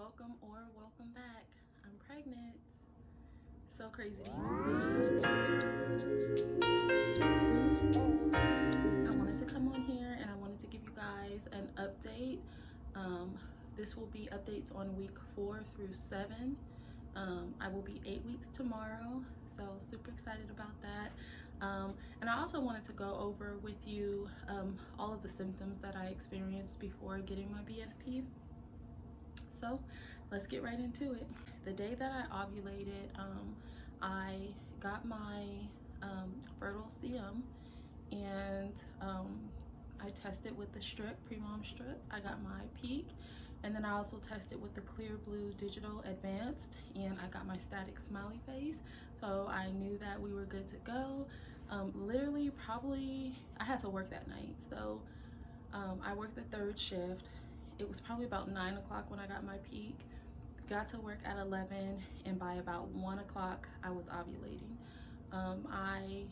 welcome or welcome back. I'm pregnant. So crazy to even say. I wanted to come on here and I wanted to give you guys an update. This will be updates on week 4 through 7. I will be 8 weeks tomorrow, so super excited about that. And I also wanted to go over with you all of the symptoms that I experienced before getting my BFP. So let's get right into it. The day that I ovulated, I got my fertile CM, and I tested with the strip, pre-mom strip. I got my peak, and then I also tested with the clear blue digital advanced, and I got my static smiley face. So I knew that we were good to go. Literally, probably, I had to work that night. So I worked the 3rd shift. It was probably about 9 o'clock when I got my peak. Got to work at 11, and by about 1 o'clock I was ovulating. I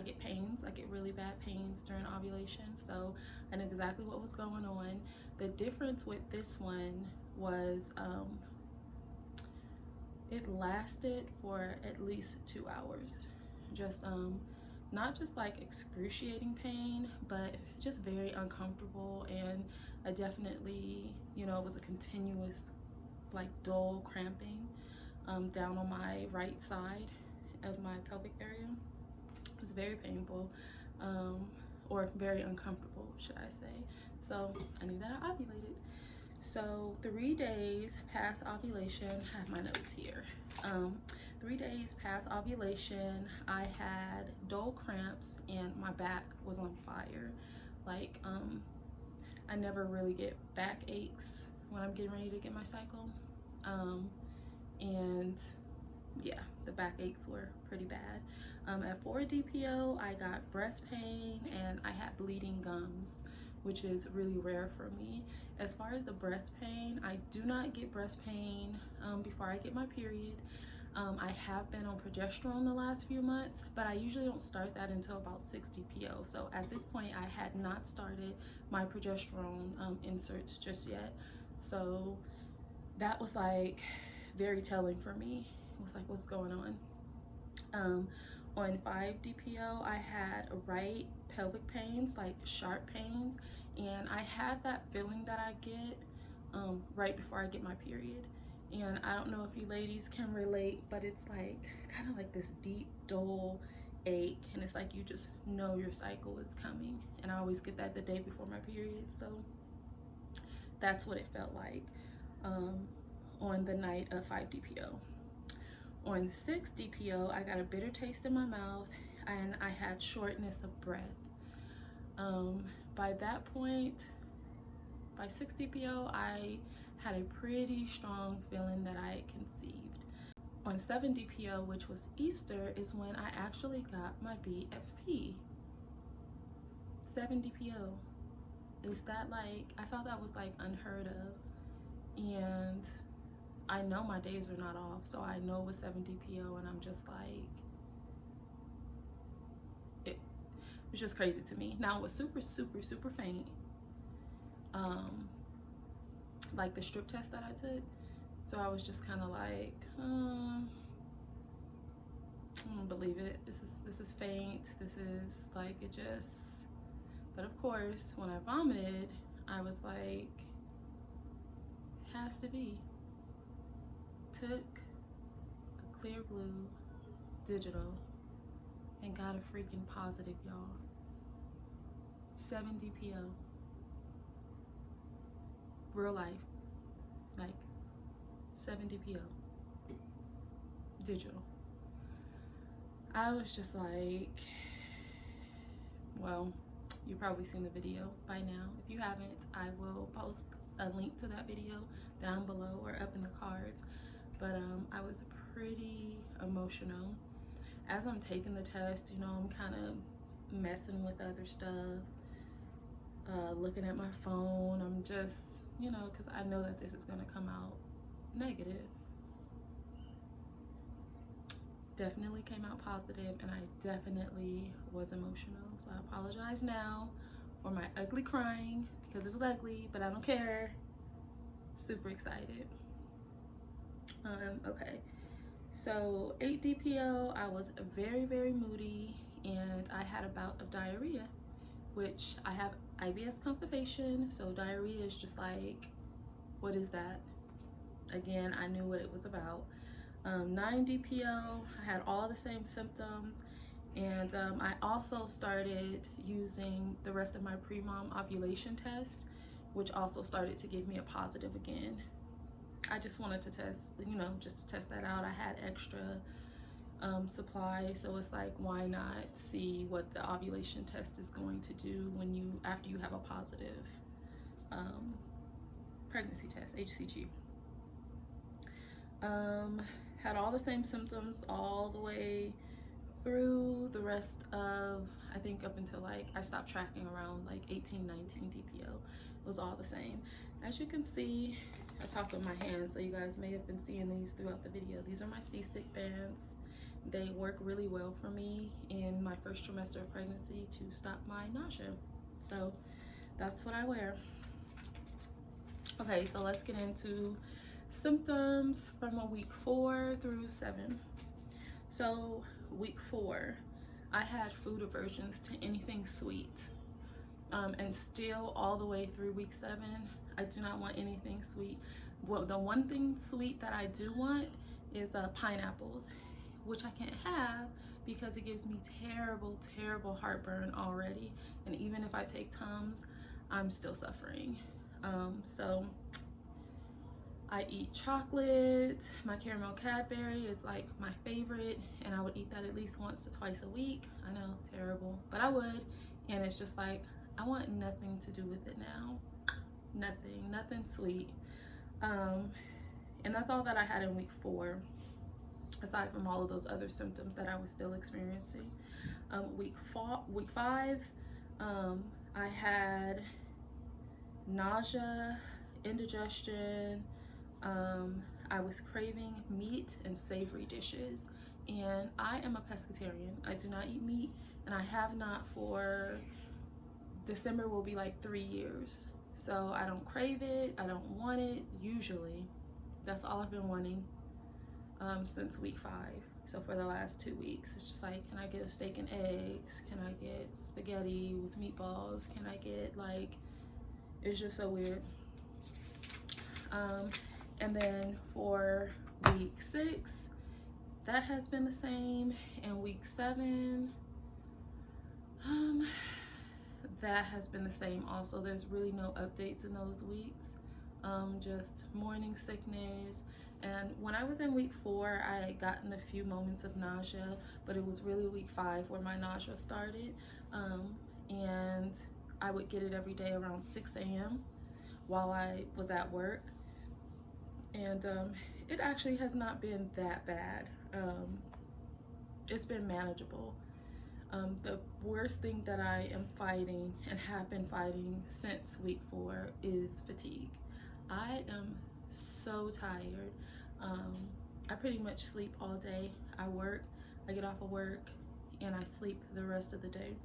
get pains. I get really bad pains during ovulation, so I knew exactly what was going on. The difference with this one was it lasted for at least 2 hours. Just not just like excruciating pain, but just very uncomfortable. And I definitely, you know, it was a continuous like dull cramping down on my right side of my pelvic area. It was very painful, or very uncomfortable, should I say. So I knew that I ovulated. So 3 days past ovulation, I have my notes here. 3 days past ovulation, I had dull cramps and my back was on fire. Like, I never really get back aches when I'm getting ready to get my cycle. And yeah, the back aches were pretty bad. At 4 DPO, I got breast pain and I had bleeding gums, which is really rare for me. As far as the breast pain, I do not get breast pain before I get my period. I have been on progesterone the last few months, but I usually don't start that until about 6 DPO. So at this point, I had not started my progesterone inserts just yet. So that was like very telling for me. It was like, what's going on? On 5 DPO, I had right pelvic pains, like sharp pains, and I had that feeling that I get right before I get my period. And I don't know if you ladies can relate, but it's like kind of like this deep, dull ache, and it's like you just know your cycle is coming. And I always get that the day before my period, so that's what it felt like on the night of 5 DPO. On 6 DPO, I got a bitter taste in my mouth and I had shortness of breath. By that point, by 6 DPO, I had a pretty strong feeling that I had conceived. On 7 DPO, which was Easter, is when I actually got my BFP. 7 DPO. Is that like, I thought that was like unheard of. And I know my days are not off, so I know it was 7 DPO, and I'm just like, it was just crazy to me. Now it was super, super, super faint, like the strip test that I took. So I was just kind of like, I don't believe it. This is faint. This is like, it just. But of course, when I vomited, I was like, it has to be. Took a clear blue digital and got a freaking positive, y'all. 7 DPO. Real life. Like 7 DPO. Digital. I was just like, well, you've probably seen the video by now. If you haven't, I will post a link to that video down below or up in the cards. But I was pretty emotional. As I'm taking the test, you know, I'm kind of messing with other stuff, looking at my phone. I'm just, you know, because I know that this is going to come out negative. Definitely came out positive, and I definitely was emotional. So I apologize now for my ugly crying, because it was ugly, but I don't care. super excited. Okay, so 8 DPO, I was very, very moody, and I had a bout of diarrhea, which I have IBS constipation, so diarrhea is just like, what is that? Again, I knew what it was about. 9 DPO, I had all the same symptoms, and I also started using the rest of my pre-mom ovulation test, which also started to give me a positive again. I just wanted to test, you know, just to test that out. I had extra supply, so it's like, why not see what the ovulation test is going to do when you, after you have a positive pregnancy test, HCG. Had all the same symptoms all the way through the rest of, I think up until like, I stopped tracking around like 18, 19 DPO. It was all the same. As you can see, I talk with my hands, so you guys may have been seeing these throughout the video. These are my Seasick bands. They work really well for me in my first trimester of pregnancy to stop my nausea. So that's what I wear. Okay, so let's get into symptoms from a week 4 through 7. So week 4, I had food aversions to anything sweet. And still all the way through week 7, I do not want anything sweet. Well, the one thing sweet that I do want is pineapples, which I can't have because it gives me terrible, terrible heartburn already. And even if I take Tums, I'm still suffering. So I eat chocolate. My caramel Cadbury is like my favorite, and I would eat that at least once to twice a week. I know, terrible, but I would. And it's just like, I want nothing to do with it now. Nothing sweet. And that's all that I had in week 4, aside from all of those other symptoms that I was still experiencing. Week 5, I had nausea, indigestion. I was craving meat and savory dishes, and I am a pescatarian. I do not eat meat, and I have not for, December will be like 3 years. So I don't crave it, I don't want it usually. That's all I've been wanting since week 5. So for the last 2 weeks, it's just like, can I get a steak and eggs? Can I get spaghetti with meatballs? Can I get, like, it's just so weird. And then for week 6, that has been the same. And week 7, that has been the same also. There's really no updates in those weeks. Just morning sickness. And when I was in week 4, I had gotten a few moments of nausea, but it was really week 5 where my nausea started. And I would get it every day around 6 a.m. while I was at work. And it actually has not been that bad. It's been manageable. The worst thing that I am fighting and have been fighting since week 4 is fatigue. I am so tired. I pretty much sleep all day. I work, I get off of work, and I sleep the rest of the day.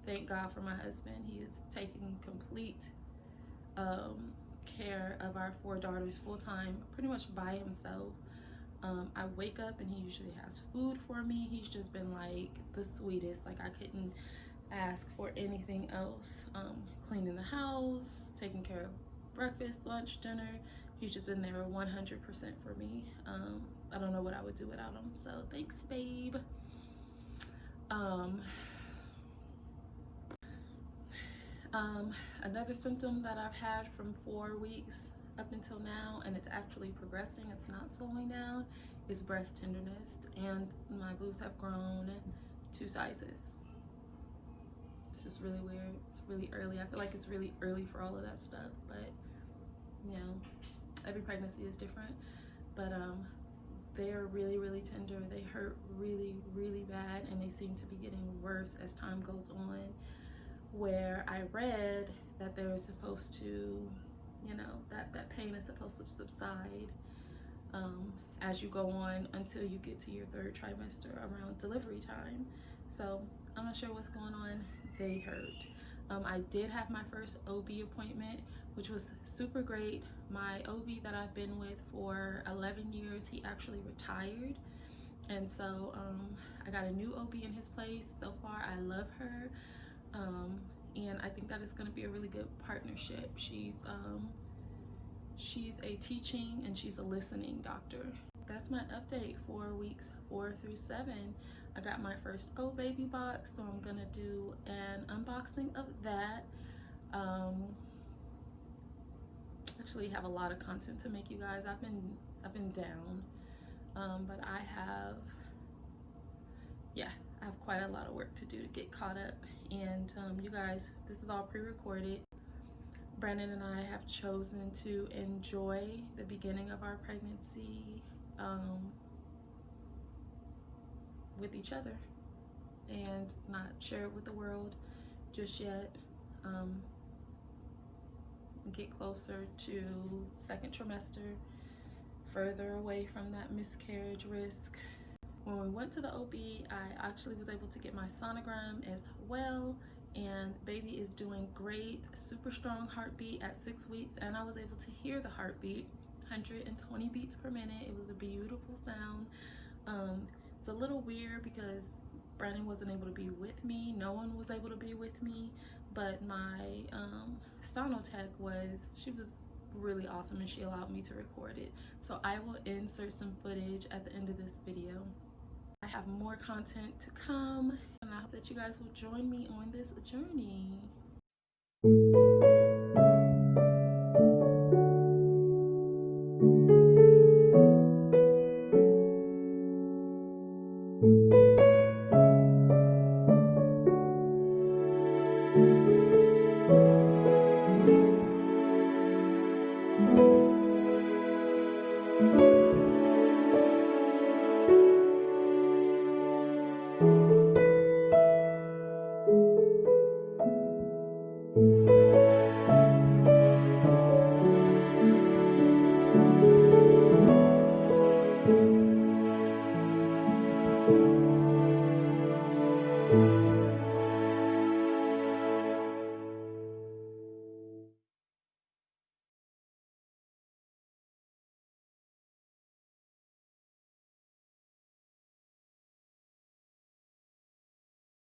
Thank God for my husband. He is taking complete care of our 4 daughters full time, pretty much by himself. I wake up and he usually has food for me. He's just been like the sweetest. Like, I couldn't ask for anything else. Cleaning the house, taking care of breakfast, lunch, dinner. He's just been there 100% for me. I don't know what I would do without him. So thanks, babe. Another symptom that I've had from 4 weeks up until now, and it's actually progressing, it's not slowing down, is breast tenderness. And my boobs have grown 2 sizes. It's just really weird. It's really early. I feel like it's really early for all of that stuff, but you know, every pregnancy is different. But they are really, really tender. They hurt really, really bad, and they seem to be getting worse as time goes on. Where I read that they were supposed to, you know, that pain is supposed to subside as you go on until you get to your 3rd trimester around delivery time. So I'm not sure what's going on. They hurt. I did have my first OB appointment, which was super great, My OB that I've been with for 11 years, he actually retired. And so I got a new OB in his place. So far, I love her. And I think that it's going to be a really good partnership. She's a teaching and she's a listening doctor. That's my update for weeks 4 through 7. I got my first O baby box, so I'm gonna do an unboxing of that. Actually have a lot of content to make, you guys. I've been down, but I have quite a lot of work to do to get caught up. And you guys, this is all pre-recorded. Brandon and I have chosen to enjoy the beginning of our pregnancy with each other and not share it with the world just yet. Get closer to second trimester, further away from that miscarriage risk. When we went to the OB, I actually was able to get my sonogram as well, and baby is doing great. Super strong heartbeat at 6 weeks, and I was able to hear the heartbeat, 120 beats per minute. It was a beautiful sound. It's a little weird because Brandon wasn't able to be with me. No one was able to be with me, but my sonotech she was really awesome, and she allowed me to record it. So I will insert some footage at the end of this video. I have more content to come, and I hope that you guys will join me on this journey.